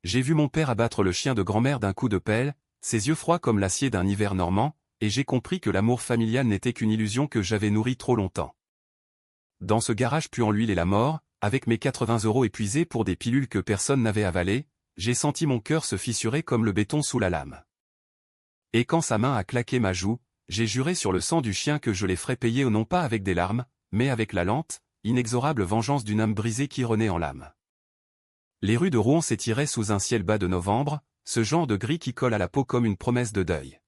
J'ai vu mon père abattre le chien de grand-mère d'un coup de pelle, ses yeux froids comme l'acier d'un hiver normand, et j'ai compris que l'amour familial n'était qu'une illusion que j'avais nourrie trop longtemps. Dans ce garage puant l'huile et la mort, avec mes 80 € épuisés pour des pilules que personne n'avait avalées, j'ai senti mon cœur se fissurer comme le béton sous la lame. Et quand sa main a claqué ma joue, j'ai juré sur le sang du chien que je les ferais payer non pas avec des larmes, mais avec la lente, inexorable vengeance d'une âme brisée qui renaît en l'âme. Les rues de Rouen s'étiraient sous un ciel bas de novembre, ce genre de gris qui colle à la peau comme une promesse de deuil.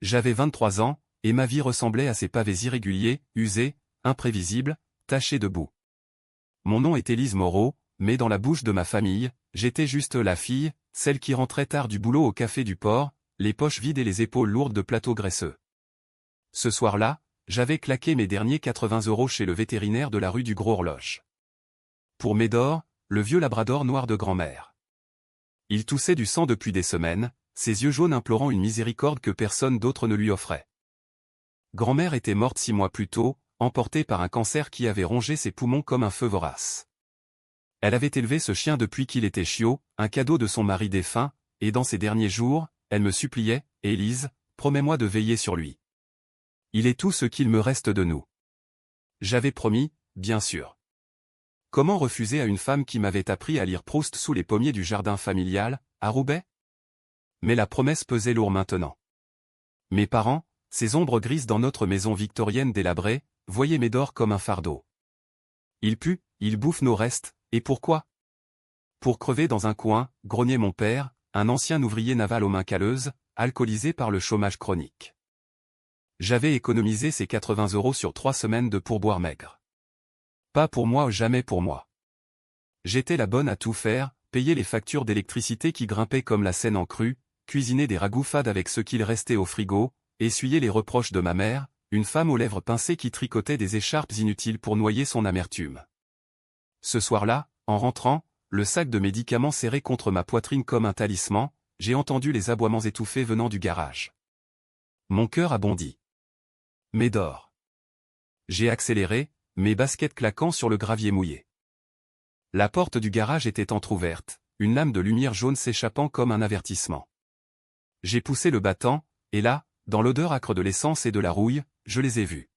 J'avais 23 ans, et ma vie ressemblait à ces pavés irréguliers, usés, imprévisibles, tachés de boue. Mon nom est Élise Moreau, mais dans la bouche de ma famille, j'étais juste la fille, celle qui rentrait tard du boulot au café du port, les poches vides et les épaules lourdes de plateaux graisseux. Ce soir-là, j'avais claqué mes derniers 80 € chez le vétérinaire de la rue du Gros Horloge. Pour Médor, le vieux labrador noir de grand-mère. Il toussait du sang depuis des semaines, ses yeux jaunes implorant une miséricorde que personne d'autre ne lui offrait. Grand-mère était morte 6 mois plus tôt, emportée par un cancer qui avait rongé ses poumons comme un feu vorace. Elle avait élevé ce chien depuis qu'il était chiot, un cadeau de son mari défunt, et dans ses derniers jours, elle me suppliait, « Élise, promets-moi de veiller sur lui. Il est tout ce qu'il me reste de nous. » J'avais promis, bien sûr. Comment refuser à une femme qui m'avait appris à lire Proust sous les pommiers du jardin familial, à Roubaix? Mais la promesse pesait lourd maintenant. Mes parents, ces ombres grises dans notre maison victorienne délabrée, voyaient Médor comme un fardeau. Il pue, il bouffe nos restes, et pourquoi? Pour crever dans un coin, grognait mon père, un ancien ouvrier naval aux mains calleuses, alcoolisé par le chômage chronique. J'avais économisé ces 80 € sur 3 semaines de pourboire maigre. Pas pour moi, jamais pour moi. J'étais la bonne à tout faire, payer les factures d'électricité qui grimpaient comme la Seine en crue, cuisiner des ragoûts fades avec ce qu'il restait au frigo, essuyer les reproches de ma mère, une femme aux lèvres pincées qui tricotait des écharpes inutiles pour noyer son amertume. Ce soir-là, en rentrant, le sac de médicaments serré contre ma poitrine comme un talisman, j'ai entendu les aboiements étouffés venant du garage. Mon cœur a bondi. Médor. J'ai accéléré, mes baskets claquant sur le gravier mouillé. La porte du garage était entr'ouverte, une lame de lumière jaune s'échappant comme un avertissement. J'ai poussé le battant, et là, dans l'odeur âcre de l'essence et de la rouille, je les ai vus.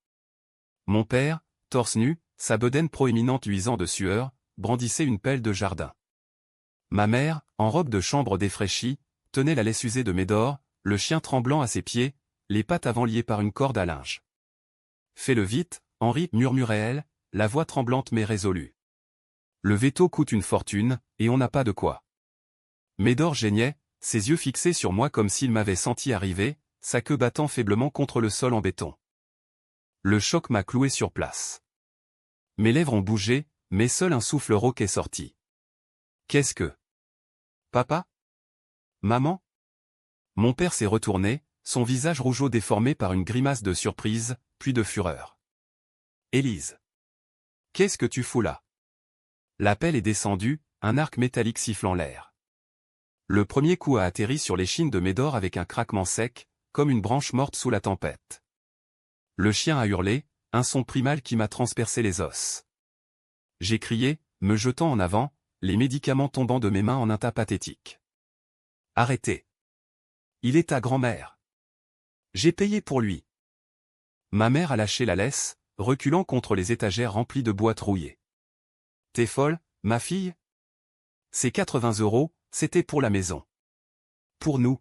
Mon père, torse nu, sa bedaine proéminente luisant de sueur, brandissait une pelle de jardin. Ma mère, en robe de chambre défraîchie, tenait la laisse usée de Médor, le chien tremblant à ses pieds, les pattes avant liées par une corde à linge. « Fais-le vite, Henri, murmurait-elle, la voix tremblante mais résolue. Le veto coûte une fortune, et on n'a pas de quoi. » Médor geignait, ses yeux fixés sur moi comme s'il m'avait senti arriver, sa queue battant faiblement contre le sol en béton. Le choc m'a cloué sur place. Mes lèvres ont bougé, mais seul un souffle rauque est sorti. Qu'est-ce que... Papa? Maman? Mon père s'est retourné, son visage rougeaud déformé par une grimace de surprise, puis de fureur. Élise. Qu'est-ce que tu fous là? La pelle est descendue, un arc métallique sifflant l'air. Le premier coup a atterri sur l'échine de Médor avec un craquement sec, comme une branche morte sous la tempête. Le chien a hurlé, un son primal qui m'a transpercé les os. J'ai crié, me jetant en avant, les médicaments tombant de mes mains en un tas pathétique. Arrêtez. Il est ta grand-mère. J'ai payé pour lui. Ma mère a lâché la laisse, reculant contre les étagères remplies de boîtes rouillées. T'es folle, ma fille? Ces 80 €, c'était pour la maison. Pour nous.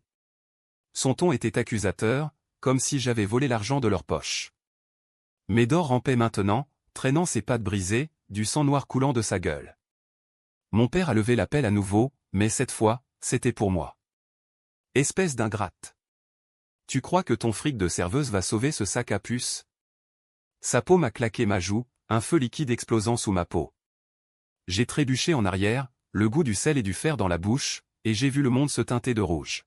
Son ton était accusateur, comme si j'avais volé l'argent de leur poche. Médor rampait maintenant, traînant ses pattes brisées, du sang noir coulant de sa gueule. Mon père a levé la pelle à nouveau, mais cette fois, c'était pour moi. Espèce d'ingrate. Tu crois que ton fric de serveuse va sauver ce sac à puce? Sa paume a claqué ma joue, un feu liquide explosant sous ma peau. J'ai trébuché en arrière, le goût du sel et du fer dans la bouche, et j'ai vu le monde se teinter de rouge.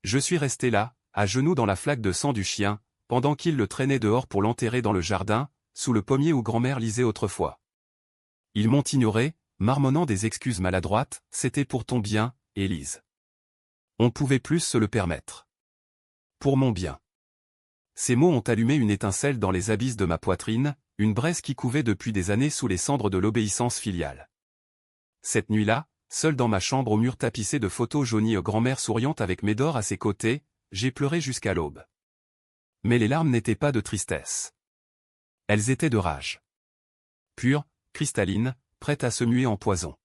Je suis resté là, à genoux dans la flaque de sang du chien, pendant qu'il le traînait dehors pour l'enterrer dans le jardin, sous le pommier où grand-mère lisait autrefois. Ils m'ont ignoré, marmonnant des excuses maladroites, c'était pour ton bien, Élise. On pouvait plus se le permettre. Pour mon bien. Ces mots ont allumé une étincelle dans les abysses de ma poitrine, une braise qui couvait depuis des années sous les cendres de l'obéissance filiale. Cette nuit-là, seul dans ma chambre au mur tapissé de photos jaunies, grand-mère souriante avec Médor à ses côtés, j'ai pleuré jusqu'à l'aube. Mais les larmes n'étaient pas de tristesse. Elles étaient de rage. Pure, cristalline, prête à se muer en poison.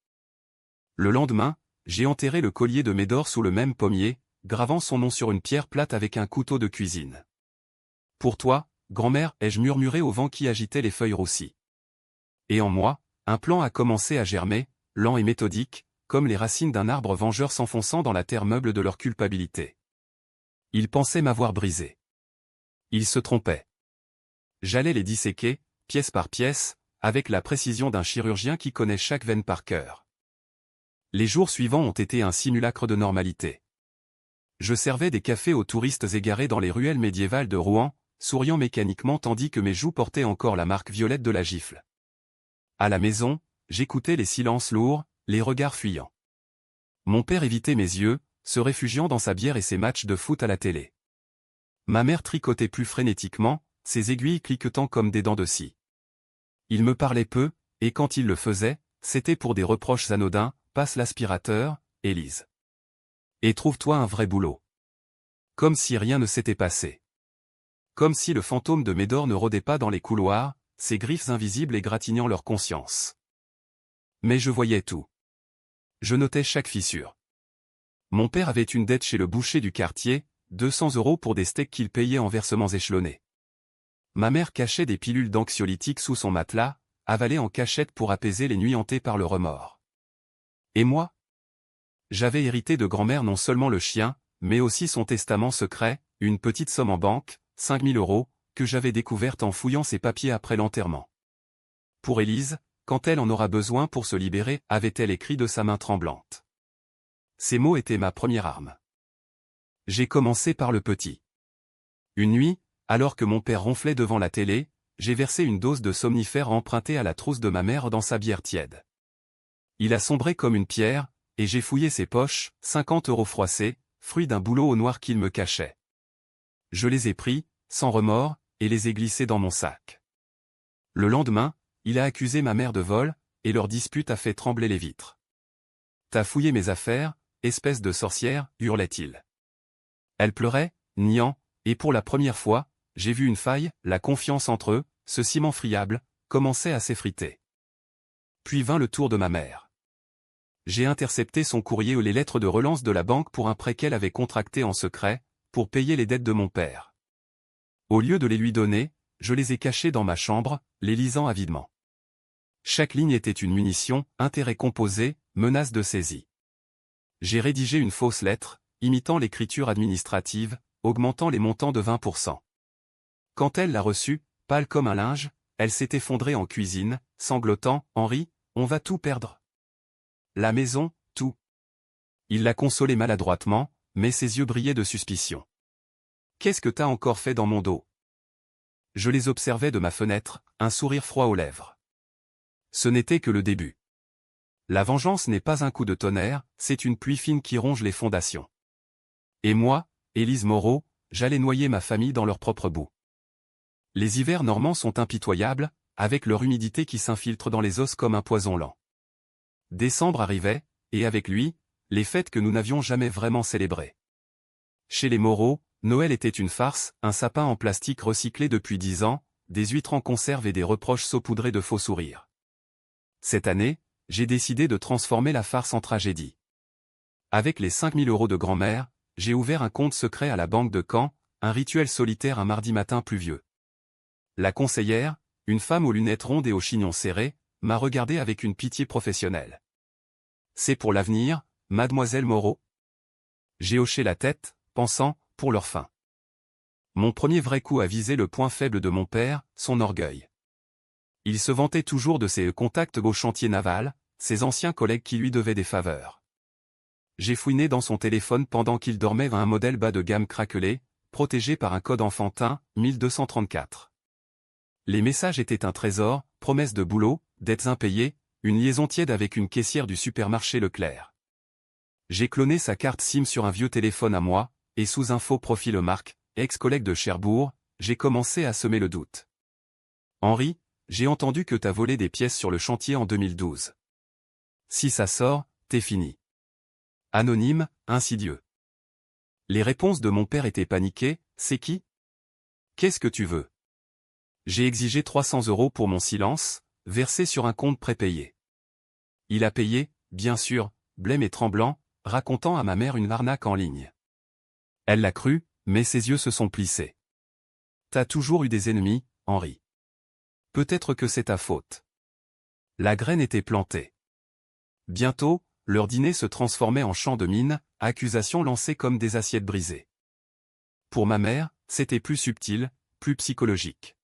Le lendemain, j'ai enterré le collier de Médor sous le même pommier, gravant son nom sur une pierre plate avec un couteau de cuisine. Pour toi, grand-mère, ai-je murmuré au vent qui agitait les feuilles roussies. Et en moi, un plan a commencé à germer, lent et méthodique, comme les racines d'un arbre vengeur s'enfonçant dans la terre meuble de leur culpabilité. Ils pensaient m'avoir brisé. Ils se trompaient. J'allais les disséquer, pièce par pièce, avec la précision d'un chirurgien qui connaît chaque veine par cœur. Les jours suivants ont été un simulacre de normalité. Je servais des cafés aux touristes égarés dans les ruelles médiévales de Rouen, souriant mécaniquement tandis que mes joues portaient encore la marque violette de la gifle. À la maison, j'écoutais les silences lourds, les regards fuyants. Mon père évitait mes yeux, se réfugiant dans sa bière et ses matchs de foot à la télé. Ma mère tricotait plus frénétiquement, ses aiguilles cliquetant comme des dents de scie. Il me parlait peu, et quand il le faisait, c'était pour des reproches anodins, passe l'aspirateur, Élise. Et trouve-toi un vrai boulot. Comme si rien ne s'était passé. Comme si le fantôme de Médor ne rôdait pas dans les couloirs, ses griffes invisibles égratignant leur conscience. Mais je voyais tout. Je notais chaque fissure. Mon père avait une dette chez le boucher du quartier, 200 € pour des steaks qu'il payait en versements échelonnés. Ma mère cachait des pilules d'anxiolytiques sous son matelas, avalées en cachette pour apaiser les nuits hantées par le remords. Et moi? J'avais hérité de grand-mère non seulement le chien, mais aussi son testament secret, une petite somme en banque, 5 000 €, que j'avais découverte en fouillant ses papiers après l'enterrement. Pour Élise, quand elle en aura besoin pour se libérer, avait-elle écrit de sa main tremblante. Ces mots étaient ma première arme. J'ai commencé par le petit. Une nuit, alors que mon père ronflait devant la télé, j'ai versé une dose de somnifère empruntée à la trousse de ma mère dans sa bière tiède. Il a sombré comme une pierre, et j'ai fouillé ses poches, 50 € froissés, fruit d'un boulot au noir qu'il me cachait. Je les ai pris, sans remords, et les ai glissés dans mon sac. Le lendemain, il a accusé ma mère de vol, et leur dispute a fait trembler les vitres. « T'as fouillé mes affaires, espèce de sorcière » hurlait-il. Elle pleurait, niant, et pour la première fois, j'ai vu une faille, la confiance entre eux, ce ciment friable, commençait à s'effriter. Puis vint le tour de ma mère. J'ai intercepté son courrier ou les lettres de relance de la banque pour un prêt qu'elle avait contracté en secret, pour payer les dettes de mon père. Au lieu de les lui donner, je les ai cachées dans ma chambre, les lisant avidement. Chaque ligne était une munition, intérêt composé, menace de saisie. J'ai rédigé une fausse lettre, imitant l'écriture administrative, augmentant les montants de 20%. Quand elle l'a reçue, pâle comme un linge, elle s'est effondrée en cuisine, sanglotant, « Henri, on va tout perdre. La maison, tout. » Il l'a consolée maladroitement, mais ses yeux brillaient de suspicion. « Qu'est-ce que t'as encore fait dans mon dos ?» Je les observais de ma fenêtre, un sourire froid aux lèvres. Ce n'était que le début. La vengeance n'est pas un coup de tonnerre, c'est une pluie fine qui ronge les fondations. Et moi, Élise Moreau, j'allais noyer ma famille dans leur propre boue. Les hivers normands sont impitoyables, avec leur humidité qui s'infiltre dans les os comme un poison lent. Décembre arrivait, et avec lui, les fêtes que nous n'avions jamais vraiment célébrées. Chez les Moreau, Noël était une farce, un sapin en plastique recyclé depuis 10 ans, des huîtres en conserve et des reproches saupoudrés de faux sourires. Cette année, j'ai décidé de transformer la farce en tragédie. Avec les 5 000 € de grand-mère, j'ai ouvert un compte secret à la banque de Caen, un rituel solitaire un mardi matin pluvieux. La conseillère, une femme aux lunettes rondes et aux chignons serrés, m'a regardé avec une pitié professionnelle. « C'est pour l'avenir, mademoiselle Moreau ?» J'ai hoché la tête, pensant, pour leur fin. Mon premier vrai coup a visé le point faible de mon père, son orgueil. Il se vantait toujours de ses contacts au chantier naval, ses anciens collègues qui lui devaient des faveurs. J'ai fouiné dans son téléphone pendant qu'il dormait à un modèle bas de gamme craquelé, protégé par un code enfantin, 1234. Les messages étaient un trésor, promesses de boulot, dettes impayées, une liaison tiède avec une caissière du supermarché Leclerc. J'ai cloné sa carte SIM sur un vieux téléphone à moi, et sous un faux profil Marc, ex-collègue de Cherbourg, j'ai commencé à semer le doute. « Henri, j'ai entendu que t'as volé des pièces sur le chantier en 2012. Si ça sort, t'es fini. Anonyme, insidieux. Les réponses de mon père étaient paniquées, c'est qui? Qu'est-ce que tu veux? J'ai exigé 300 € pour mon silence, versé sur un compte prépayé. Il a payé, bien sûr, blême et tremblant, racontant à ma mère une arnaque en ligne. Elle l'a cru, mais ses yeux se sont plissés. T'as toujours eu des ennemis, Henri. Peut-être que c'est ta faute. La graine était plantée. Bientôt, leur dîner se transformait en champ de mine, accusations lancées comme des assiettes brisées. Pour ma mère, c'était plus subtil, plus psychologique.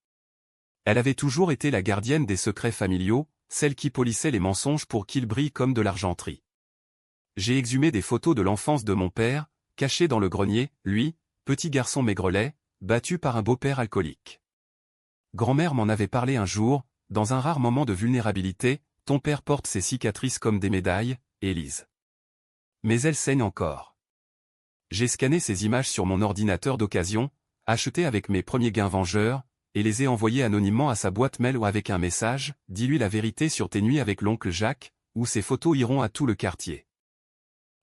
Elle avait toujours été la gardienne des secrets familiaux, celle qui polissait les mensonges pour qu'ils brillent comme de l'argenterie. J'ai exhumé des photos de l'enfance de mon père, cachées dans le grenier, lui, petit garçon maigrelet, battu par un beau-père alcoolique. Grand-mère m'en avait parlé un jour, dans un rare moment de vulnérabilité, ton père porte ses cicatrices comme des médailles, Élise. Mais elles saignent encore. J'ai scanné ces images sur mon ordinateur d'occasion, acheté avec mes premiers gains vengeurs, et les ai envoyées anonymement à sa boîte mail ou avec un message, dis-lui la vérité sur tes nuits avec l'oncle Jacques, où ces photos iront à tout le quartier.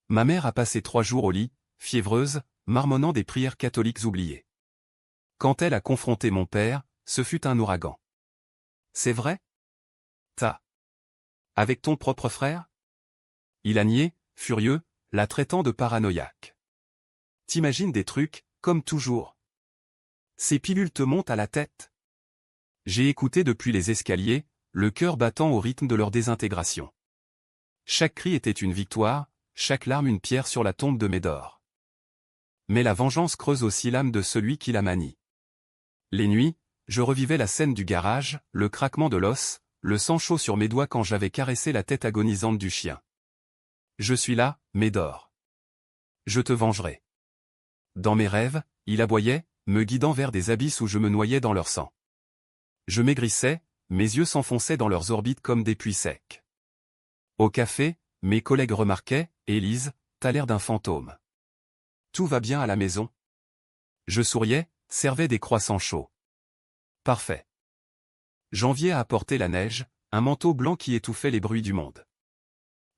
Ma mère a passé 3 jours au lit, fiévreuse, marmonnant des prières catholiques oubliées. Quand elle a confronté mon père, ce fut un ouragan. C'est vrai? T'as. Avec ton propre frère? Il a nié, furieux, la traitant de paranoïaque. T'imagines des trucs, comme toujours. Ces pilules te montent à la tête. J'ai écouté depuis les escaliers, le cœur battant au rythme de leur désintégration. Chaque cri était une victoire, chaque larme une pierre sur la tombe de Médor. Mais la vengeance creuse aussi l'âme de celui qui la manie. Les nuits, je revivais la scène du garage, le craquement de l'os, le sang chaud sur mes doigts quand j'avais caressé la tête agonisante du chien. Je suis là, Médor. Je te vengerai. Dans mes rêves, il aboyait, me guidant vers des abysses où je me noyais dans leur sang. Je maigrissais, mes yeux s'enfonçaient dans leurs orbites comme des puits secs. Au café, mes collègues remarquaient, Élise, t'as l'air d'un fantôme. Tout va bien à la maison? Je souriais, servais des croissants chauds. Parfait. Janvier a apporté la neige, un manteau blanc qui étouffait les bruits du monde.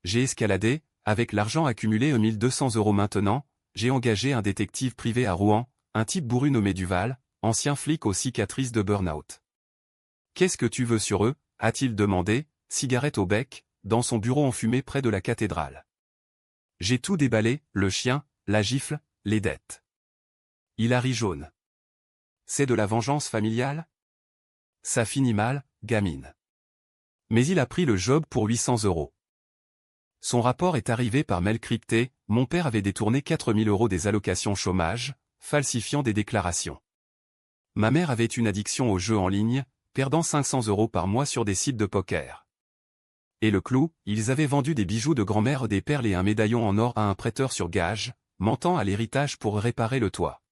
J'ai escaladé, avec l'argent accumulé 1200 € maintenant, j'ai engagé un détective privé à Rouen, un type bourru nommé Duval, ancien flic aux cicatrices de burn-out. Qu'est-ce que tu veux sur eux, a-t-il demandé, cigarette au bec, dans son bureau enfumé près de la cathédrale. J'ai tout déballé, le chien, la gifle, les dettes. Il a ri jaune. C'est de la vengeance familiale? Ça finit mal, gamine. Mais il a pris le job pour 800 €. Son rapport est arrivé par mail crypté, mon père avait détourné 4000 € des allocations chômage, falsifiant des déclarations. Ma mère avait une addiction aux jeux en ligne, perdant 500 € par mois sur des sites de poker. Et le clou, ils avaient vendu des bijoux de grand-mère, des perles et un médaillon en or à un prêteur sur gage, mentant à l'héritage pour réparer le toit.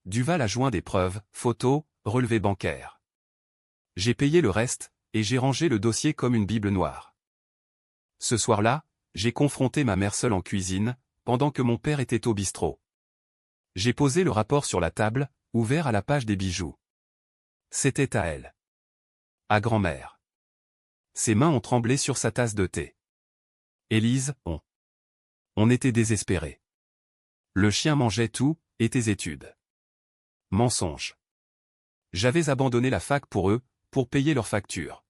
Duval a joint des preuves, photos, relevés bancaires. J'ai payé le reste, et j'ai rangé le dossier comme une bible noire. Ce soir-là, j'ai confronté ma mère seule en cuisine, pendant que mon père était au bistrot. J'ai posé le rapport sur la table, ouvert à la page des bijoux. C'était à elle. À grand-mère. Ses mains ont tremblé sur sa tasse de thé. Élise, on était désespérés. Le chien mangeait tout, et tes études. Mensonge. J'avais abandonné la fac pour eux, pour payer leurs factures.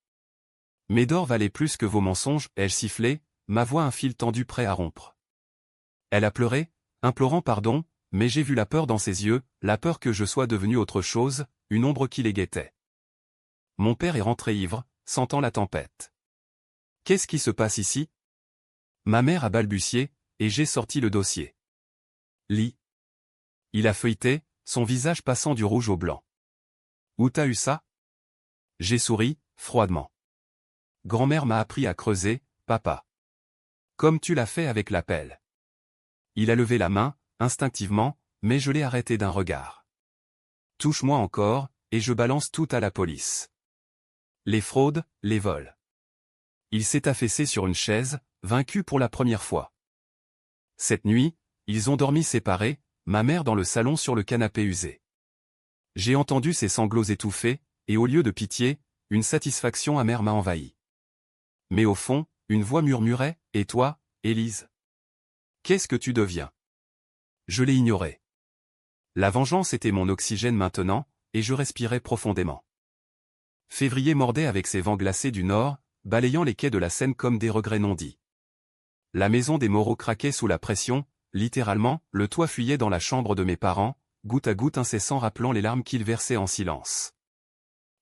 Médor valait plus que vos mensonges, ai-je sifflé, ma voix un fil tendu prêt à rompre. Elle a pleuré, implorant pardon, mais j'ai vu la peur dans ses yeux, la peur que je sois devenu autre chose, une ombre qui les guettait. Mon père est rentré ivre, sentant la tempête. Qu'est-ce qui se passe ici? Ma mère a balbutié, et j'ai sorti le dossier. Lis. Il a feuilleté, son visage passant du rouge au blanc. Où t'as eu ça? J'ai souri, froidement. Grand-mère m'a appris à creuser, papa. Comme tu l'as fait avec la pelle. Il a levé la main, instinctivement, mais je l'ai arrêté d'un regard. Touche-moi encore, et je balance tout à la police. Les fraudes, les vols. Il s'est affaissé sur une chaise, vaincu pour la première fois. Cette nuit, ils ont dormi séparés, ma mère dans le salon sur le canapé usé. J'ai entendu ses sanglots étouffés, et au lieu de pitié, une satisfaction amère m'a envahi. Mais au fond, une voix murmurait, « Et toi, Élise. Qu'est-ce que tu deviens? Je l'ai ignoré. La vengeance était mon oxygène maintenant, et je respirais profondément. Février mordait avec ses vents glacés du nord, balayant les quais de la Seine comme des regrets non dits. La maison des Moreau craquait sous la pression, littéralement, le toit fuyait dans la chambre de mes parents, goutte à goutte incessant rappelant les larmes qu'ils versaient en silence.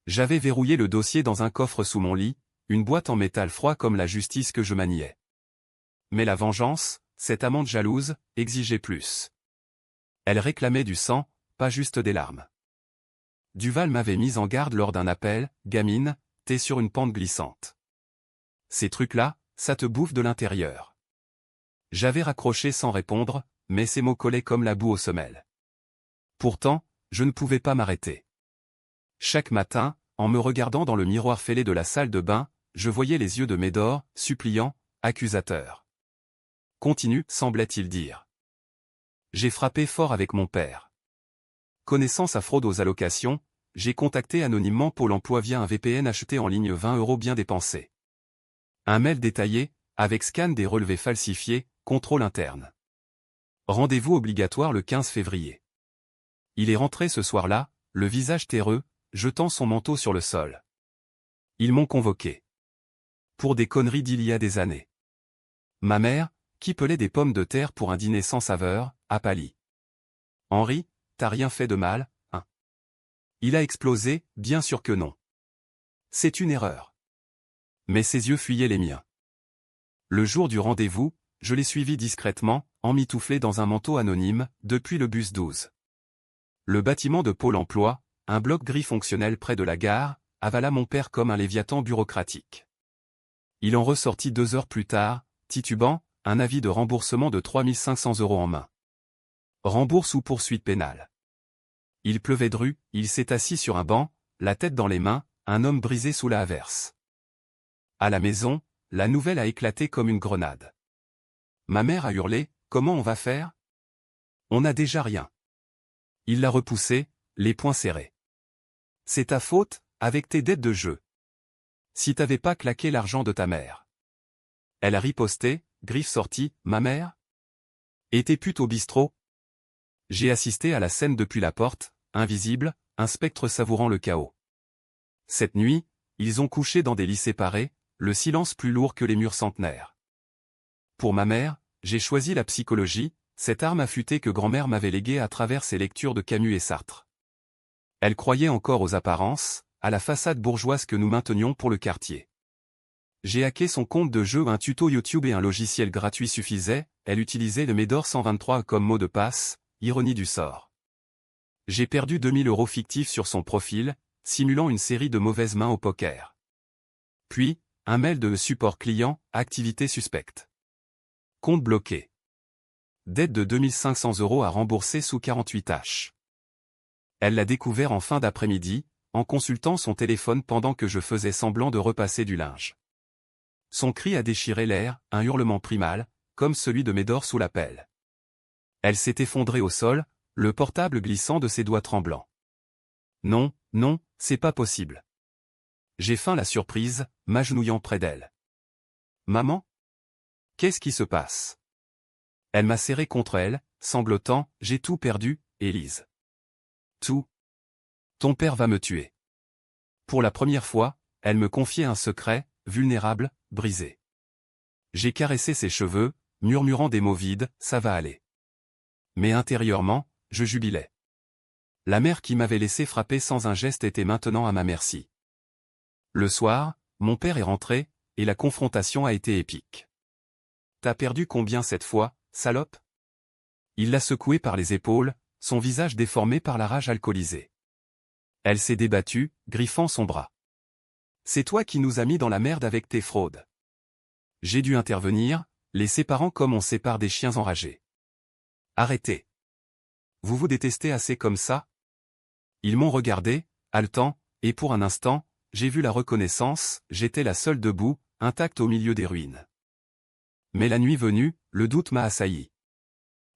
J'avais verrouillé le dossier dans un coffre sous mon lit, une boîte en métal froid comme la justice que je maniais. Mais la vengeance, cette amante jalouse, exigeait plus. Elle réclamait du sang, pas juste des larmes. Duval m'avait mis en garde lors d'un appel, « Gamine, t'es sur une pente glissante. Ces trucs-là, ça te bouffe de l'intérieur. » J'avais raccroché sans répondre, mais ces mots collaient comme la boue aux semelles. Pourtant, je ne pouvais pas m'arrêter. Chaque matin, en me regardant dans le miroir fêlé de la salle de bain, je voyais les yeux de Médor, suppliants, accusateurs. « Continue, semblait-il dire. » J'ai frappé fort avec mon père. Connaissant sa fraude aux allocations, j'ai contacté anonymement Pôle emploi via un VPN acheté en ligne 20 € bien dépensés. Un mail détaillé, avec scan des relevés falsifiés, contrôle interne. Rendez-vous obligatoire le 15 février. Il est rentré ce soir-là, le visage terreux, jetant son manteau sur le sol. Ils m'ont convoqué. Pour des conneries d'il y a des années. Ma mère, qui pelait des pommes de terre pour un dîner sans saveur, a pâli. Henri, t'as rien fait de mal, hein? Il a explosé, bien sûr que non. C'est une erreur. Mais ses yeux fuyaient les miens. Le jour du rendez-vous, je l'ai suivi discrètement, emmitouflé dans un manteau anonyme, depuis le bus 12. Le bâtiment de Pôle emploi, un bloc gris fonctionnel près de la gare, avala mon père comme un léviathan bureaucratique. Il en ressortit 2 heures plus tard, titubant, un avis de remboursement de 3 500 € en main. Rembourse ou poursuite pénale. Il pleuvait dru, il s'est assis sur un banc, la tête dans les mains, un homme brisé sous la averse. À la maison, la nouvelle a éclaté comme une grenade. Ma mère a hurlé, « Comment on va faire? On n'a déjà rien. » Il l'a repoussé, les poings serrés. « C'est ta faute, avec tes dettes de jeu. Si t'avais pas claqué l'argent de ta mère. » Elle a riposté, griffe sortie, « Ma mère? Et tes putes au bistrot? » J'ai assisté à la scène depuis la porte, invisible, un spectre savourant le chaos. Cette nuit, ils ont couché dans des lits séparés, le silence plus lourd que les murs centenaires. Pour ma mère, j'ai choisi la psychologie, cette arme affûtée que grand-mère m'avait léguée à travers ses lectures de Camus et Sartre. Elle croyait encore aux apparences, à la façade bourgeoise que nous maintenions pour le quartier. J'ai hacké son compte de jeu, un tuto YouTube et un logiciel gratuit suffisaient, elle utilisait le Médor 123 comme mot de passe, ironie du sort. J'ai perdu 2000 € fictifs sur son profil, simulant une série de mauvaises mains au poker. Puis, un mail de support client, activité suspecte. Compte bloqué. Dette de 2500 € à rembourser sous 48 H. Elle l'a découvert en fin d'après-midi, en consultant son téléphone pendant que je faisais semblant de repasser du linge. Son cri a déchiré l'air, un hurlement primal, comme celui de Médor sous la pelle. Elle s'est effondrée au sol, le portable glissant de ses doigts tremblants. Non, non, c'est pas possible. J'ai feint la surprise, m'agenouillant près d'elle. Maman? Qu'est-ce qui se passe? Elle m'a serré contre elle, sanglotant, j'ai tout perdu, Élise. Tout. Ton père va me tuer. Pour la première fois, elle me confiait un secret, vulnérable, brisé. J'ai caressé ses cheveux, murmurant des mots vides, ça va aller. Mais intérieurement, je jubilais. La mère qui m'avait laissé frapper sans un geste était maintenant à ma merci. Le soir, mon père est rentré, et la confrontation a été épique. T'as perdu combien cette fois, salope? Il l'a secouée par les épaules, son visage déformé par la rage alcoolisée. Elle s'est débattue, griffant son bras. C'est toi qui nous as mis dans la merde avec tes fraudes. J'ai dû intervenir, les séparant comme on sépare des chiens enragés. Arrêtez. Vous vous détestez assez comme ça? Ils m'ont regardé, haletant, et pour un instant, j'ai vu la reconnaissance, j'étais la seule debout, intacte au milieu des ruines. Mais la nuit venue, le doute m'a assailli.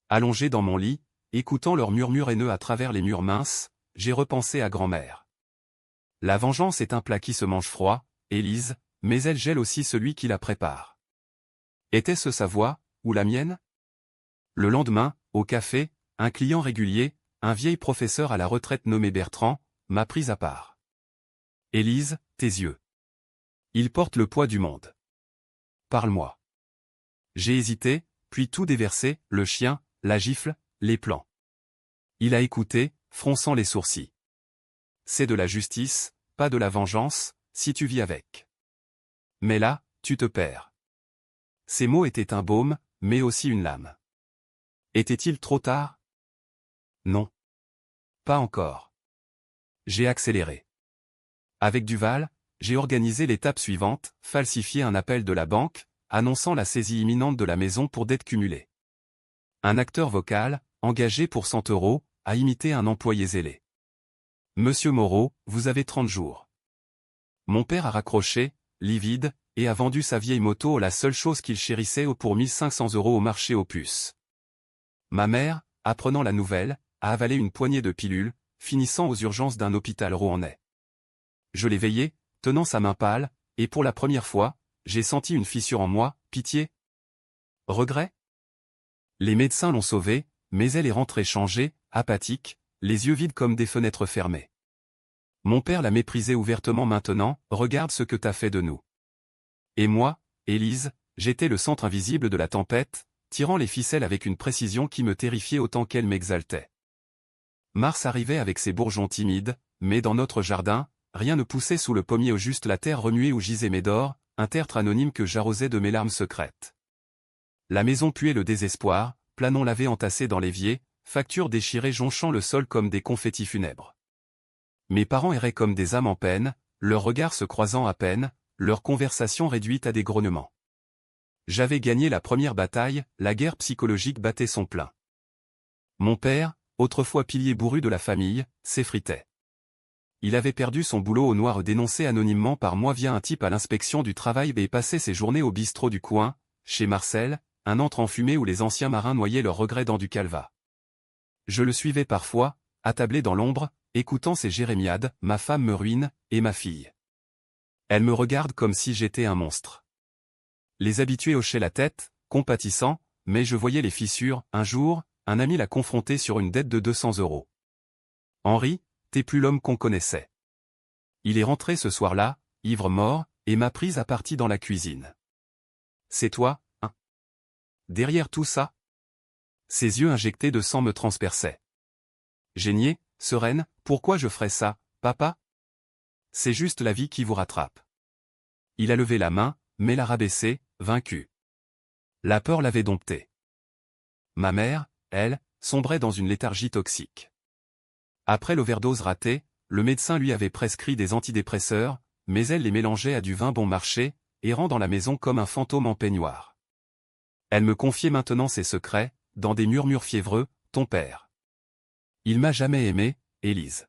Allongé dans mon lit, écoutant leurs murmures haineux à travers les murs minces, j'ai repensé à grand-mère. La vengeance est un plat qui se mange froid, Élise, mais elle gèle aussi celui qui la prépare. Était-ce sa voix, ou la mienne? Le lendemain, au café, un client régulier, un vieil professeur à la retraite nommé Bertrand, m'a pris à part. Élise, tes yeux. Ils portent le poids du monde. Parle-moi. J'ai hésité, puis tout déversé, le chien, la gifle, les plans. Il a écouté, fronçant les sourcils. C'est de la justice, pas de la vengeance, si tu vis avec. Mais là, tu te perds. Ces mots étaient un baume, mais aussi une lame. Était-il trop tard? Non. Pas encore. J'ai accéléré. Avec Duval, j'ai organisé l'étape suivante, falsifier un appel de la banque, annonçant la saisie imminente de la maison pour dettes cumulées. Un acteur vocal, engagé pour 100 €, a imité un employé zélé. Monsieur Moreau, vous avez 30 jours. Mon père a raccroché, livide, et a vendu sa vieille moto, la seule chose qu'il chérissait, pour 1500 € au marché aux puces. Ma mère, apprenant la nouvelle, a avalé une poignée de pilules, finissant aux urgences d'un hôpital rouennais. Je l'ai veillé, tenant sa main pâle, et pour la première fois, j'ai senti une fissure en moi, pitié. Regret? Les médecins l'ont sauvée, mais elle est rentrée changée, apathique, les yeux vides comme des fenêtres fermées. Mon père l'a méprisée ouvertement. Maintenant, regarde ce que t'as fait de nous. Et moi, Élise, j'étais le centre invisible de la tempête, tirant les ficelles avec une précision qui me terrifiait autant qu'elle m'exaltait. Mars arrivait avec ses bourgeons timides, mais dans notre jardin, rien ne poussait sous le pommier, au juste la terre remuée où gisait Médor, un tertre anonyme que j'arrosais de mes larmes secrètes. La maison puait le désespoir, planons lavés entassés dans l'évier, factures déchirées jonchant le sol comme des confettis funèbres. Mes parents erraient comme des âmes en peine, leurs regards se croisant à peine, leur conversation réduite à des grognements. J'avais gagné la première bataille, la guerre psychologique battait son plein. Mon père, autrefois pilier bourru de la famille, s'effritait. Il avait perdu son boulot au noir, dénoncé anonymement par moi via un type à l'inspection du travail, et passait ses journées au bistrot du coin, chez Marcel, un antre enfumé où les anciens marins noyaient leurs regrets dans du calva. Je le suivais parfois, attablé dans l'ombre, écoutant ses jérémiades, ma femme me ruine, et ma fille. Elle me regarde comme si j'étais un monstre. Les habitués hochaient la tête, compatissants, mais je voyais les fissures. Un jour, un ami l'a confronté sur une dette de 200 €. Henri, t'es plus l'homme qu'on connaissait. Il est rentré ce soir-là, ivre mort, et m'a prise à partie dans la cuisine. C'est toi, hein? Derrière tout ça? Ses yeux injectés de sang me transperçaient. J'ai nié, sereine, pourquoi je ferais ça, papa? C'est juste la vie qui vous rattrape. Il a levé la main, mais l'a rabaissée, vaincu. La peur l'avait dompté. Ma mère, elle, sombrait dans une léthargie toxique. Après l'overdose ratée, le médecin lui avait prescrit des antidépresseurs, mais elle les mélangeait à du vin bon marché, errant dans la maison comme un fantôme en peignoir. Elle me confiait maintenant ses secrets, dans des murmures fiévreux, ton père. Il m'a jamais aimé, Élise.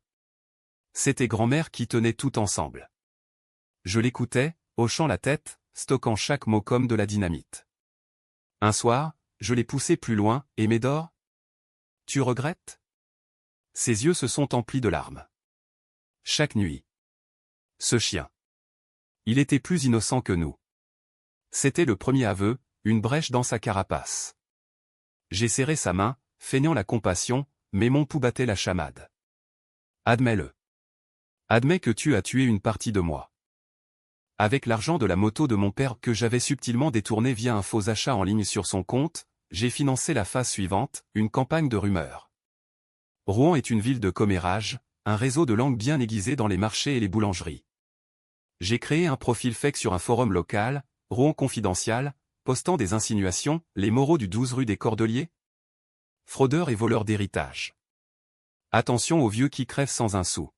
C'était grand-mère qui tenait tout ensemble. Je l'écoutais, hochant la tête, stockant chaque mot comme de la dynamite. Un soir, je l'ai poussé plus loin, et Médor? Tu regrettes? Ses yeux se sont emplis de larmes. Chaque nuit. Ce chien. Il était plus innocent que nous. C'était le premier aveu, une brèche dans sa carapace. J'ai serré sa main, feignant la compassion, mais mon pouls battait la chamade. Admets-le. Admets que tu as tué une partie de moi. Avec l'argent de la moto de mon père que j'avais subtilement détourné via un faux achat en ligne sur son compte, j'ai financé la phase suivante, une campagne de rumeurs. Rouen est une ville de commérage, un réseau de langues bien aiguisé dans les marchés et les boulangeries. J'ai créé un profil fake sur un forum local, Rouen Confidential, postant des insinuations, les Moreau du 12 rue des Cordeliers. Fraudeurs et voleurs d'héritage. Attention aux vieux qui crèvent sans un sou.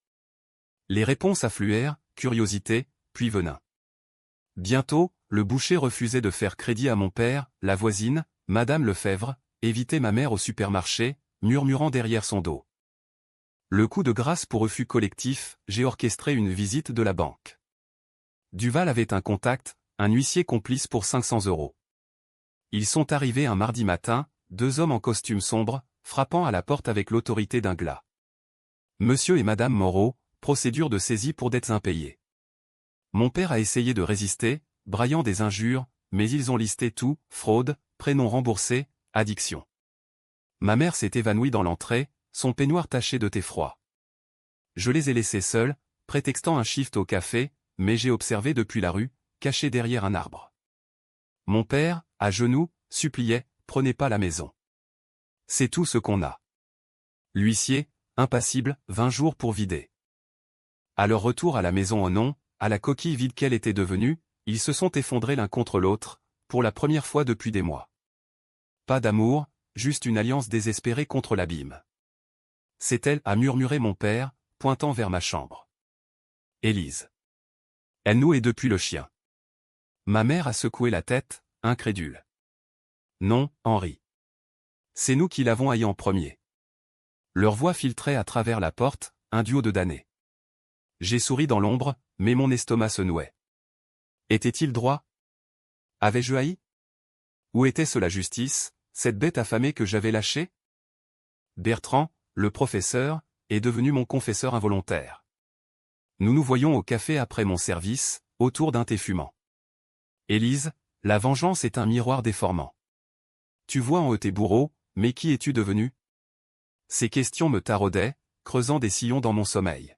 Les réponses affluèrent, curiosité, puis venin. Bientôt, le boucher refusait de faire crédit à mon père, la voisine, Madame Lefebvre, évitait ma mère au supermarché, murmurant derrière son dos. Le coup de grâce pour refus collectif, j'ai orchestré une visite de la banque. Duval avait un contact, un huissier complice pour 500 €. Ils sont arrivés un mardi matin, 2 hommes en costume sombre, frappant à la porte avec l'autorité d'un glas. Monsieur et Madame Moreau, procédure de saisie pour dettes impayées. Mon père a essayé de résister, braillant des injures, mais ils ont listé tout, fraude, prénom remboursé, addiction. Ma mère s'est évanouie dans l'entrée, son peignoir taché de thé froid. Je les ai laissés seuls, prétextant un shift au café, mais j'ai observé depuis la rue, caché derrière un arbre. Mon père, à genoux, suppliait, prenez pas la maison. C'est tout ce qu'on a. L'huissier, impassible, 20 jours pour vider. À leur retour à la maison au nom, à la coquille vide qu'elle était devenue, ils se sont effondrés l'un contre l'autre, pour la première fois depuis des mois. Pas d'amour, juste une alliance désespérée contre l'abîme. C'est elle, a murmuré mon père, pointant vers ma chambre. Élise. Elle nous est depuis le chien. Ma mère a secoué la tête, incrédule. Non, Henri. C'est nous qui l'avons haï en premier. Leur voix filtrait à travers la porte, un duo de damnés. J'ai souri dans l'ombre, mais mon estomac se nouait. Était-il droit? Avais-je haï? Où était-ce la justice, cette bête affamée que j'avais lâchée? Bertrand, le professeur, est devenu mon confesseur involontaire. Nous nous voyons au café après mon service, autour d'un thé fumant. Élise, la vengeance est un miroir déformant. Tu vois en eux tes bourreaux, mais qui es-tu devenu? Ces questions me taraudaient, creusant des sillons dans mon sommeil.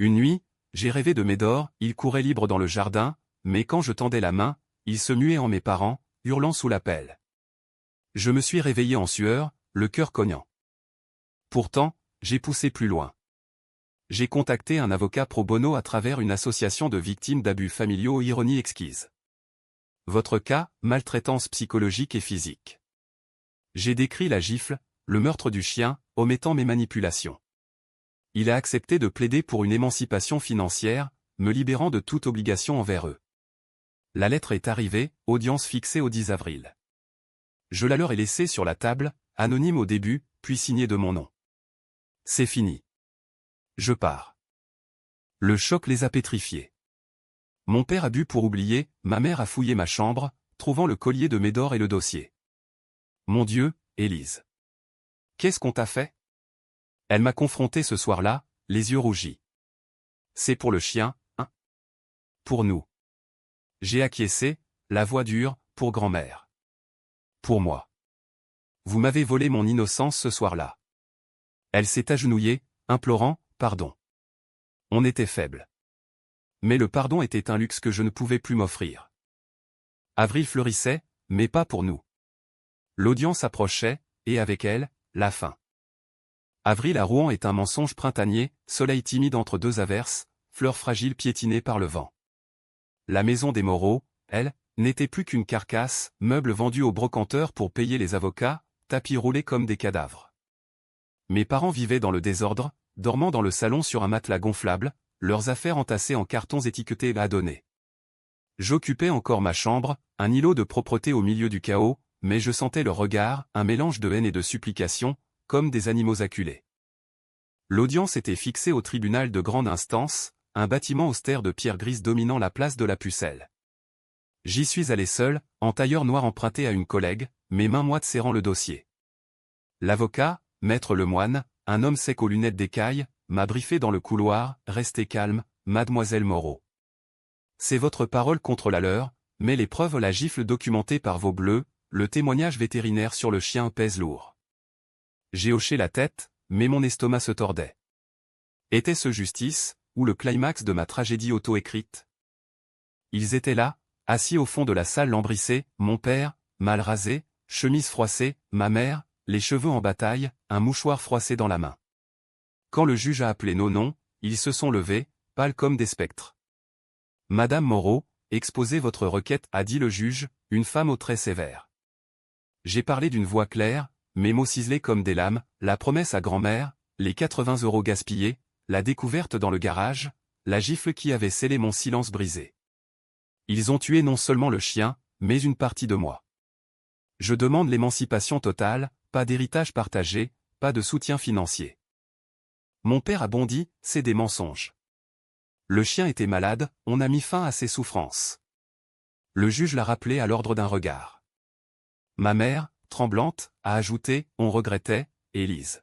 Une nuit, j'ai rêvé de Médor, il courait libre dans le jardin, mais quand je tendais la main, il se muait en mes parents, hurlant sous la pelle. Je me suis réveillé en sueur, le cœur cognant. Pourtant, j'ai poussé plus loin. J'ai contacté un avocat pro bono à travers une association de victimes d'abus familiaux, ironie exquise. Votre cas, maltraitance psychologique et physique. J'ai décrit la gifle, le meurtre du chien, omettant mes manipulations. Il a accepté de plaider pour une émancipation financière, me libérant de toute obligation envers eux. La lettre est arrivée, audience fixée au 10 avril. Je la leur ai laissée sur la table, anonyme au début, puis signée de mon nom. C'est fini. Je pars. Le choc les a pétrifiés. Mon père a bu pour oublier, ma mère a fouillé ma chambre, trouvant le collier de Médor et le dossier. Mon Dieu, Élise. Qu'est-ce qu'on t'a fait? Elle m'a confronté ce soir-là, les yeux rougis. C'est pour le chien, hein? Pour nous. J'ai acquiescé, la voix dure, pour grand-mère. Pour moi. Vous m'avez volé mon innocence ce soir-là. Elle s'est agenouillée, implorant, pardon. On était faibles. Mais le pardon était un luxe que je ne pouvais plus m'offrir. Avril fleurissait, mais pas pour nous. L'audience approchait, et avec elle, la fin. Avril à Rouen est un mensonge printanier, soleil timide entre deux averses, fleurs fragiles piétinées par le vent. La maison des Moreau, elle, n'était plus qu'une carcasse, meubles vendus aux brocanteurs pour payer les avocats, tapis roulés comme des cadavres. Mes parents vivaient dans le désordre, dormant dans le salon sur un matelas gonflable, leurs affaires entassées en cartons étiquetés à donner. J'occupais encore ma chambre, un îlot de propreté au milieu du chaos, mais je sentais leur regard, un mélange de haine et de supplication, comme des animaux acculés. L'audience était fixée au tribunal de grande instance, un bâtiment austère de pierre grise dominant la place de la Pucelle. J'y suis allé seul, en tailleur noir emprunté à une collègue, mes mains moites serrant le dossier. L'avocat, maître Lemoine, un homme sec aux lunettes d'écaille, m'a briefé dans le couloir, restez calme, mademoiselle Moreau. C'est votre parole contre la leur, mais les preuves, la gifle documentée par vos bleus, le témoignage vétérinaire sur le chien pèse lourd. J'ai hoché la tête, mais mon estomac se tordait. Était-ce justice, ou le climax de ma tragédie auto-écrite? Ils étaient là, assis au fond de la salle lambrissée, mon père, mal rasé, chemise froissée, ma mère, les cheveux en bataille, un mouchoir froissé dans la main. Quand le juge a appelé nos noms, ils se sont levés, pâles comme des spectres. Madame Moreau, exposez votre requête, a dit le juge, une femme aux traits sévères. J'ai parlé d'une voix claire, mes mots ciselés comme des lames, la promesse à grand-mère, les 80 € gaspillés, la découverte dans le garage, la gifle qui avait scellé mon silence brisé. Ils ont tué non seulement le chien, mais une partie de moi. Je demande l'émancipation totale, pas d'héritage partagé, pas de soutien financier. Mon père a bondi, c'est des mensonges. Le chien était malade, on a mis fin à ses souffrances. Le juge l'a rappelé à l'ordre d'un regard. Ma mère, tremblante, a ajouté, on regrettait, Élise.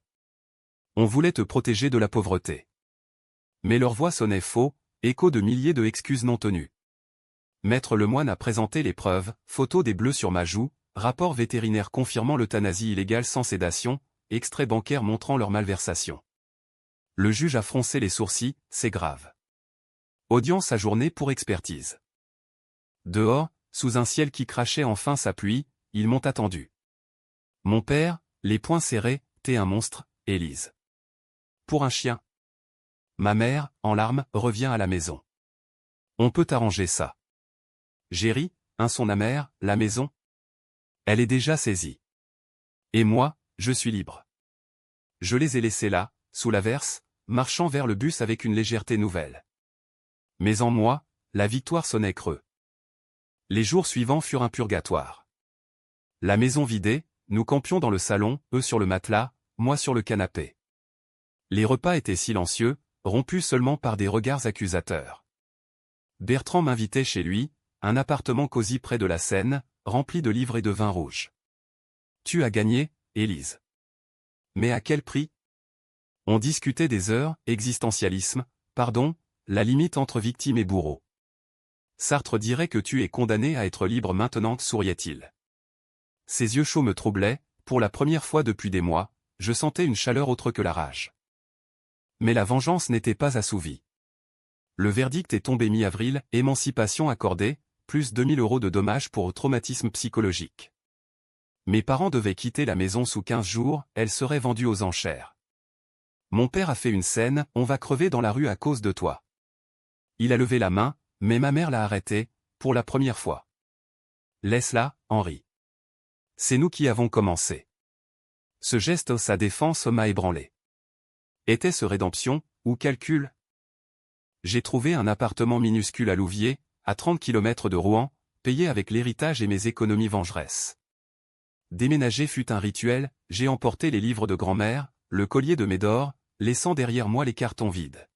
On voulait te protéger de la pauvreté. Mais leur voix sonnait faux, écho de milliers de excuses non tenues. Maître Lemoine a présenté les preuves, photo des bleus sur ma joue, rapport vétérinaire confirmant l'euthanasie illégale sans sédation, extrait bancaire montrant leur malversation. Le juge a froncé les sourcils, c'est grave. Audience ajournée pour expertise. Dehors, sous un ciel qui crachait enfin sa pluie, ils m'ont attendu. Mon père, les poings serrés, t'es un monstre, Élise. Pour un chien. Ma mère, en larmes, revient à la maison. On peut arranger ça. J'ai ri, un son amer, la maison. Elle est déjà saisie. Et moi, je suis libre. Je les ai laissés là, sous l'averse, marchant vers le bus avec une légèreté nouvelle. Mais en moi, la victoire sonnait creux. Les jours suivants furent un purgatoire. La maison vidée, nous campions dans le salon, eux sur le matelas, moi sur le canapé. Les repas étaient silencieux, rompus seulement par des regards accusateurs. Bertrand m'invitait chez lui, un appartement cosy près de la Seine, rempli de livres et de vin rouge. Tu as gagné, Élise. Mais à quel prix? On discutait des heures, existentialisme, pardon, la limite entre victime et bourreau. Sartre dirait que tu es condamné à être libre maintenant, souriait-il. Ses yeux chauds me troublaient, pour la première fois depuis des mois, je sentais une chaleur autre que la rage. Mais la vengeance n'était pas assouvie. Le verdict est tombé mi-avril, émancipation accordée, plus 2000 € de dommages pour traumatisme psychologique. Mes parents devaient quitter la maison sous 15 jours, elle serait vendue aux enchères. Mon père a fait une scène, on va crever dans la rue à cause de toi. Il a levé la main, mais ma mère l'a arrêté, pour la première fois. Laisse-la, Henri. C'est nous qui avons commencé. Ce geste, sa défense m'a ébranlé. Était-ce rédemption, ou calcul? J'ai trouvé un appartement minuscule à Louviers, à 30 km de Rouen, payé avec l'héritage et mes économies vengeresses. Déménager fut un rituel, j'ai emporté les livres de grand-mère, le collier de Médor, laissant derrière moi les cartons vides.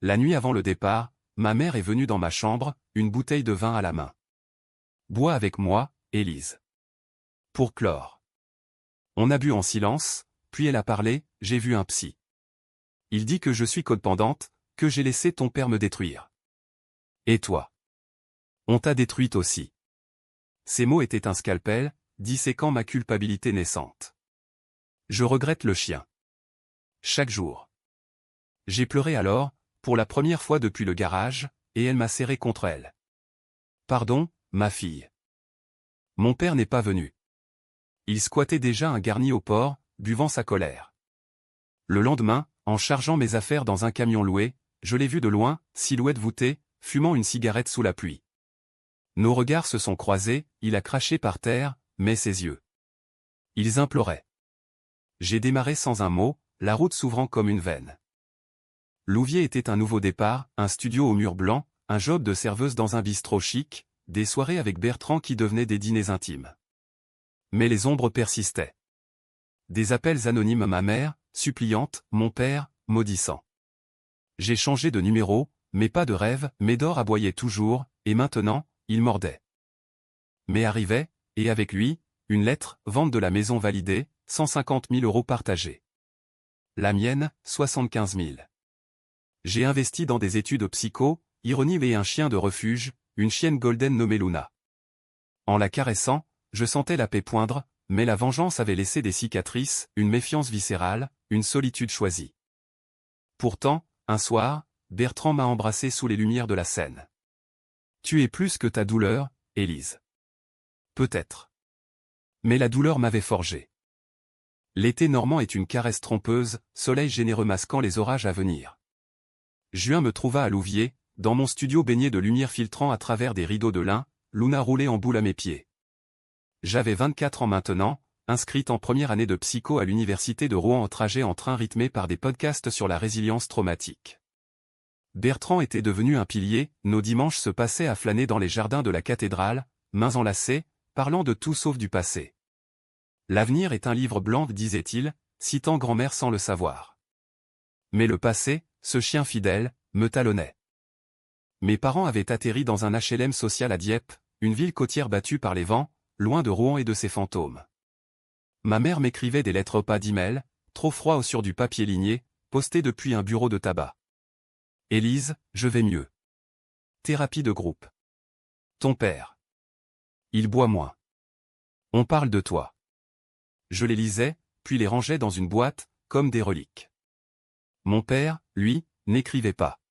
La nuit avant le départ, ma mère est venue dans ma chambre, une bouteille de vin à la main. Bois avec moi, Élise. Pour clore. On a bu en silence, puis elle a parlé, j'ai vu un psy. Il dit que je suis codépendante, que j'ai laissé ton père me détruire. Et toi? On t'a détruite aussi. Ces mots étaient un scalpel, disséquant ma culpabilité naissante. Je regrette le chien. Chaque jour. J'ai pleuré alors, pour la première fois depuis le garage, et elle m'a serré contre elle. Pardon, ma fille. Mon père n'est pas venu. Il squattait déjà un garni au port, buvant sa colère. Le lendemain, en chargeant mes affaires dans un camion loué, je l'ai vu de loin, silhouette voûtée, fumant une cigarette sous la pluie. Nos regards se sont croisés, il a craché par terre, mais ses yeux. Ils imploraient. J'ai démarré sans un mot, la route s'ouvrant comme une veine. Louviers était un nouveau départ, un studio au mur blanc, un job de serveuse dans un bistrot chic, des soirées avec Bertrand qui devenaient des dîners intimes. Mais les ombres persistaient. Des appels anonymes, ma mère, suppliante, mon père, maudissant. J'ai changé de numéro, mais pas de rêve, Médor aboyait toujours, et maintenant, il mordait. Mais arrivait, et avec lui, une lettre, vente de la maison validée, 150 000 € partagés. La mienne, 75 000. J'ai investi dans des études psycho, ironie et un chien de refuge, une chienne golden nommée Luna. En la caressant, je sentais la paix poindre, mais la vengeance avait laissé des cicatrices, une méfiance viscérale, une solitude choisie. Pourtant, un soir, Bertrand m'a embrassé sous les lumières de la Seine. Tu es plus que ta douleur, Élise. Peut-être. Mais la douleur m'avait forgé. L'été normand est une caresse trompeuse, soleil généreux masquant les orages à venir. Juin me trouva à Louviers, dans mon studio baigné de lumière filtrant à travers des rideaux de lin, Luna roulait en boule à mes pieds. J'avais 24 ans maintenant, inscrite en première année de psycho à l'université de Rouen en trajet en train rythmé par des podcasts sur la résilience traumatique. Bertrand était devenu un pilier, nos dimanches se passaient à flâner dans les jardins de la cathédrale, mains enlacées, parlant de tout sauf du passé. L'avenir est un livre blanc, disait-il, citant grand-mère sans le savoir. Mais le passé, ce chien fidèle, me talonnait. Mes parents avaient atterri dans un HLM social à Dieppe, une ville côtière battue par les vents, loin de Rouen et de ses fantômes. Ma mère m'écrivait des lettres pas d'email, trop froid sur du papier ligné, posté depuis un bureau de tabac. Élise, je vais mieux. Thérapie de groupe. Ton père. Il boit moins. On parle de toi. Je les lisais, puis les rangeais dans une boîte, comme des reliques. Mon père, lui, n'écrivait pas.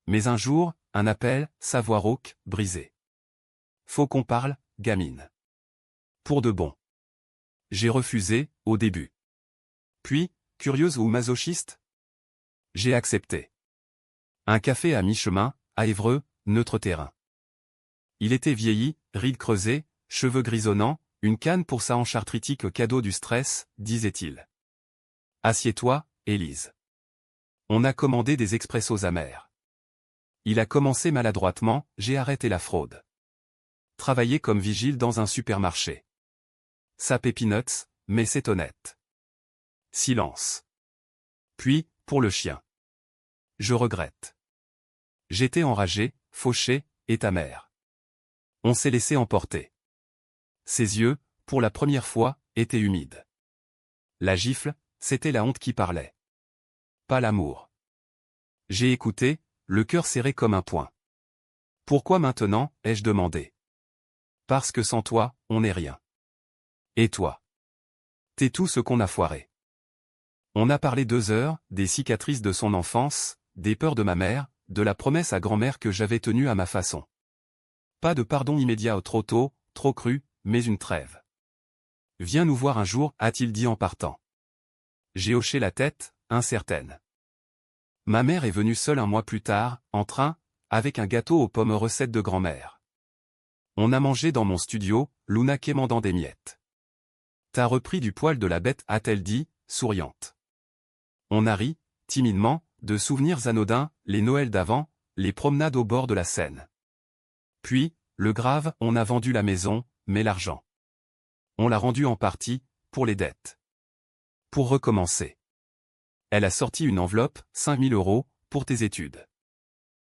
Mais un jour, un appel, sa voix rauque, brisée. Faut qu'on parle, gamine. Pour de bon. J'ai refusé, au début. Puis, curieuse ou masochiste? J'ai accepté. Un café à mi-chemin, à Évreux, neutre terrain. Il était vieilli, rides creusées, cheveux grisonnants, une canne pour sa hanche arthritique cadeau du stress, disait-il. Assieds-toi, Élise. On a commandé des expressos amers. Il a commencé maladroitement, j'ai arrêté la fraude. Travailler comme vigile dans un supermarché. Ça peanuts, mais c'est honnête. Silence. Puis, pour le chien. Je regrette. J'étais enragé, fauché, et ta mère. On s'est laissé emporter. Ses yeux, pour la première fois, étaient humides. La gifle, c'était la honte qui parlait. Pas l'amour. J'ai écouté, le cœur serré comme un poing. Pourquoi maintenant, ai-je demandé. Parce que sans toi, on n'est rien. Et toi? T'es tout ce qu'on a foiré. On a parlé 2 heures, des cicatrices de son enfance, des peurs de ma mère, de la promesse à grand-mère que j'avais tenue à ma façon. Pas de pardon immédiat trop tôt, trop cru, mais une trêve. Viens nous voir un jour, a-t-il dit en partant. J'ai hoché la tête, incertaine. Ma mère est venue seule un mois plus tard, en train, avec un gâteau aux pommes recette de grand-mère. On a mangé dans mon studio, Luna quémandant des miettes. T'as repris du poil de la bête, a-t-elle dit, souriante. On a ri, timidement, de souvenirs anodins, les Noëls d'avant, les promenades au bord de la Seine. Puis, le grave, on a vendu la maison, mais l'argent. On l'a rendu en partie, pour les dettes. Pour recommencer. Elle a sorti une enveloppe, 5 000 €, pour tes études.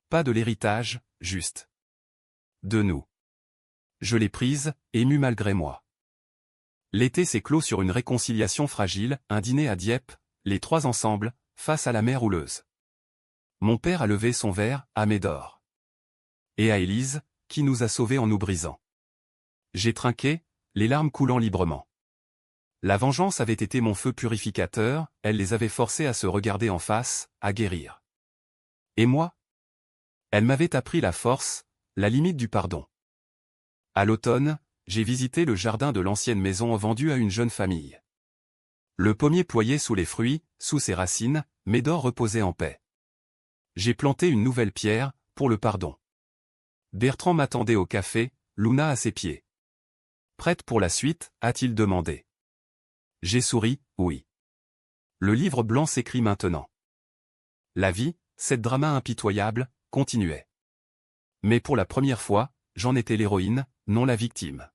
Pas de l'héritage, juste. De nous. Je l'ai prise, émue malgré moi. L'été s'est clos sur une réconciliation fragile, un dîner à Dieppe, les 3 ensemble, face à la mer houleuse. Mon père a levé son verre, à Médor. Et à Élise, qui nous a sauvés en nous brisant. J'ai trinqué, les larmes coulant librement. La vengeance avait été mon feu purificateur, elle les avait forcés à se regarder en face, à guérir. Et moi? Elle m'avait appris la force, la limite du pardon. À l'automne, j'ai visité le jardin de l'ancienne maison vendue à une jeune famille. Le pommier ployait sous les fruits, sous ses racines, Médor reposait en paix. J'ai planté une nouvelle pierre, pour le pardon. Bertrand m'attendait au café, Luna à ses pieds. Prête pour la suite, a-t-il demandé. J'ai souri, oui. Le livre blanc s'écrit maintenant. La vie, cette drama impitoyable, continuait. Mais pour la première fois, j'en étais l'héroïne, non la victime.